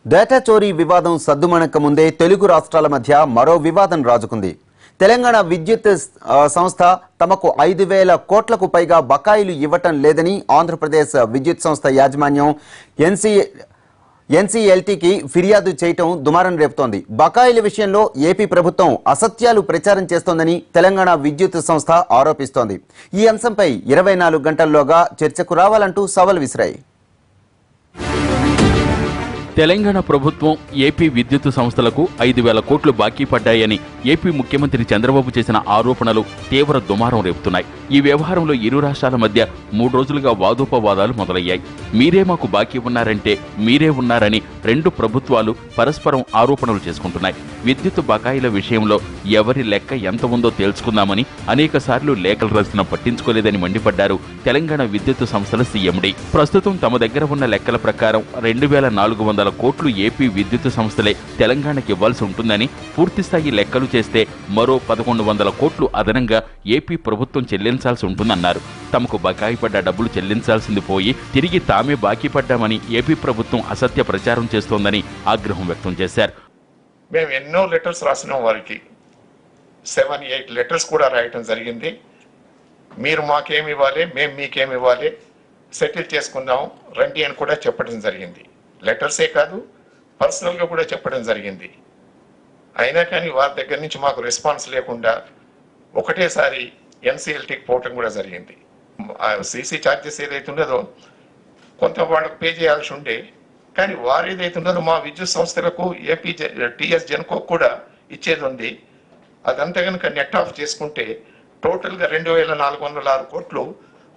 Data చోరీ వివాదం సద్దుమణక ముందే తెలుగు రాష్ట్రాల మధ్య మరో వివాదం రాజుకుంది. తెలంగాణ విద్యుత్ సంస్థ తమకు 5,000 కోట్లకు పైగా బకాయిలు ఇవ్వటం లేదని ఆంధ్రప్రదేశ్ విద్యుత్ సంస్థ యాజమాన్యం ఎన్సీఎల్టీకి ఫిర్యాదు చేయటం దుమారం రేపుతోంది. బకాయిల విషయంలో ఏపీ ప్రభుత్వం అసత్యాలు ప్రచారం చేస్తోందని తెలంగాణ విద్యుత్ సంస్థ ఆరోపిస్తోంది. ఈ అంశంపై 24 గంటల్లోగా చర్చకు రావాలంటూ సవాల్ విసిరాయి. తెలంగాణ ప్రభుత్వం ఏపీ విద్యుత్ సంస్థలకు 5,000 కోట్లు బాకీ పడ్డాయని ఏపీ ముఖ్యమంత్రి చంద్రబాబు చేసిన ఆరోపణలు తీవ్ర దుమారం రేపుతున్నాయి. ఈ వ్యవహారంలో ఇరు రాష్ట్రాల మధ్య 3 రోజులుగా వాదోపవాదాలు మొదలయ్యాయి. మీరే మాకు బాకీ ఉన్నారంటే మీరే ఉన్నారని రెండు ప్రభుత్వాలు పరస్పరం ఆరోపణలు చేసుకుంటున్నాయి. విద్యుత్ బకాయిల విషయంలో ఎవరి లెక్క ఎంత ఉందో తేల్చుకుందామని అనేక సార్లు లేఖలు రాసినా పట్టించుకోలేదని మండిపడ్డారు తెలంగాణ విద్యుత్ సంస్థల సీఎండీ. ప్రస్తుతం తమ దగ్గర ఉన్న లెక్కల ప్రకారం 2,400 కోట్లు ఏపీ విద్యుత్ సంస్థలే తెలంగాణకి ఇవ్వాల్సి ఉంటుందని, పూర్తిస్థాయి లెక్కలు చేస్తే మరో 1,100 కోట్లు అదనంగా ఏపీ ప్రభుత్వం చెల్లించాల్సి ఉంటుందన్నారు. తమకు బకాయి పడ్డ డబ్బులు చెల్లించాల్సింది పోయి తిరిగి తామే బాకీ పడ్డామని ఏపీ ప్రభుత్వం అసత్య ప్రచారం చేస్తోందని ఆగ్రహం వ్యక్తం చేశారు. మేము ఎన్నో లెటర్స్ రాసినాం, వారికి 7-8 లెటర్స్ కూడా రాయటం జరిగింది. మీరు మాకేమి ఇవ్వాలి, మేము మీకేమి ఇవ్వాలి, సెటిల్ చేసుకుందాం రండి అని కూడా చెప్పడం జరిగింది. లెటర్సే కాదు, పర్సనల్గా కూడా చెప్పడం జరిగింది. అయినా కానీ వారి దగ్గర నుంచి మాకు రెస్పాన్స్ లేకుండా ఒకటేసారి ఎన్సీఎల్టీకి పోవటం కూడా జరిగింది. సీసీ ఛార్జెస్ ఏదైతే ఉన్నదో కొంత వాళ్ళకు పే చేయాల్సి ఉండే, కానీ వారు ఏదైతే ఉన్నదో మా విద్యుత్ సంస్థలకు ఏపీ టీఎస్ జెన్కో కూడా ఇచ్చేది ఉంది. అదంతా కనుక నెట్ ఆఫ్ చేసుకుంటే టోటల్గా 2,406 కోట్లు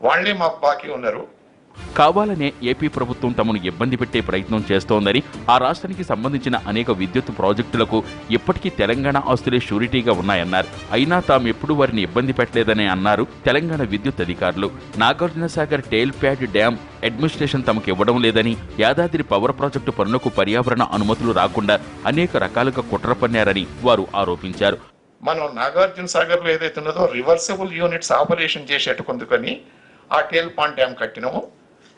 వాళ్లే మాకు బాకీ ఉన్నారు. కావాలనే ఏపీ ప్రభుత్వం తమను ఇబ్బంది పెట్టే ప్రయత్నం చేస్తోందని, ఆ రాష్ట్రానికి సంబంధించిన అనేక విద్యుత్ ప్రాజెక్టులకు ఇప్పటికీ తెలంగాణ ఆస్తులే షూరిటీగా ఉన్నాయన్నారు. అయినా తాము ఎప్పుడూ వారిని ఇబ్బంది పెట్టలేదని అన్నారు తెలంగాణ విద్యుత్ అధికారులు. నాగార్జునసాగర్ టేల్ ప్యాడ్ డ్యాం అడ్మినిస్ట్రేషన్ తమకు ఇవ్వడం లేదని, యాదాద్రి పవర్ ప్రాజెక్టు పనులకు పర్యావరణ అనుమతులు రాకుండా అనేక రకాలుగా కుట్ర పన్నారని వారు ఆరోపించారు. మనం నాగార్జునసాగర్లో ఏదైతే ఉన్నదో రివర్సిబుల్ యూనిట్స్ ఆపరేషన్ చేసేట్టుకుందుకని ఆ టేల్ పాండ్ డ్యామ్ కట్టినాము.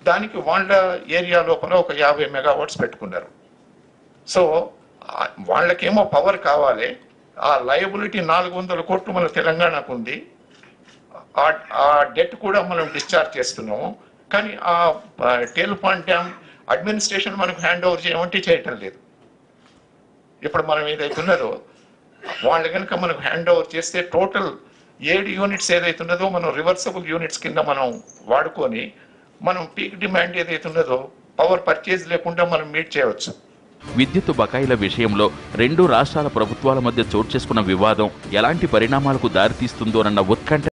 దానికి వాళ్ళ ఏరియా లోపల ఒక 50 మెగావాట్స్ పెట్టుకున్నారు. సో వాళ్ళకేమో పవర్ కావాలి. ఆ లయబిలిటీ 400 కోట్లు మన తెలంగాణకు ఉంది. ఆ డెట్ కూడా మనం డిశ్చార్జ్ చేస్తున్నాము. కానీ ఆ టేల్ పాండ్ డ్యామ్ అడ్మినిస్ట్రేషన్ మనకు హ్యాండ్ ఓవర్ చేయమంటే చేయటం లేదు. ఇప్పుడు మనం ఏదైతే ఉన్నదో వాళ్ళు కనుక మనకు హ్యాండ్ ఓవర్ చేస్తే టోటల్ 7 యూనిట్స్ ఏదైతే ఉన్నదో మనం రివర్సబుల్ యూనిట్స్ కింద మనం వాడుకొని మనం పీక్ డిమాండ్ ఏదైతే ఉన్నదో పవర్ పర్చేజ్ లేకుండా మనం మీట్ చేయవచ్చు. విద్యుత్ బకాయిల విషయంలో రెండు రాష్ట్రాల ప్రభుత్వాల మధ్య చోటు చేసుకున్న వివాదం ఎలాంటి పరిణామాలకు దారితీస్తుందోనన్న ఉత్కంఠ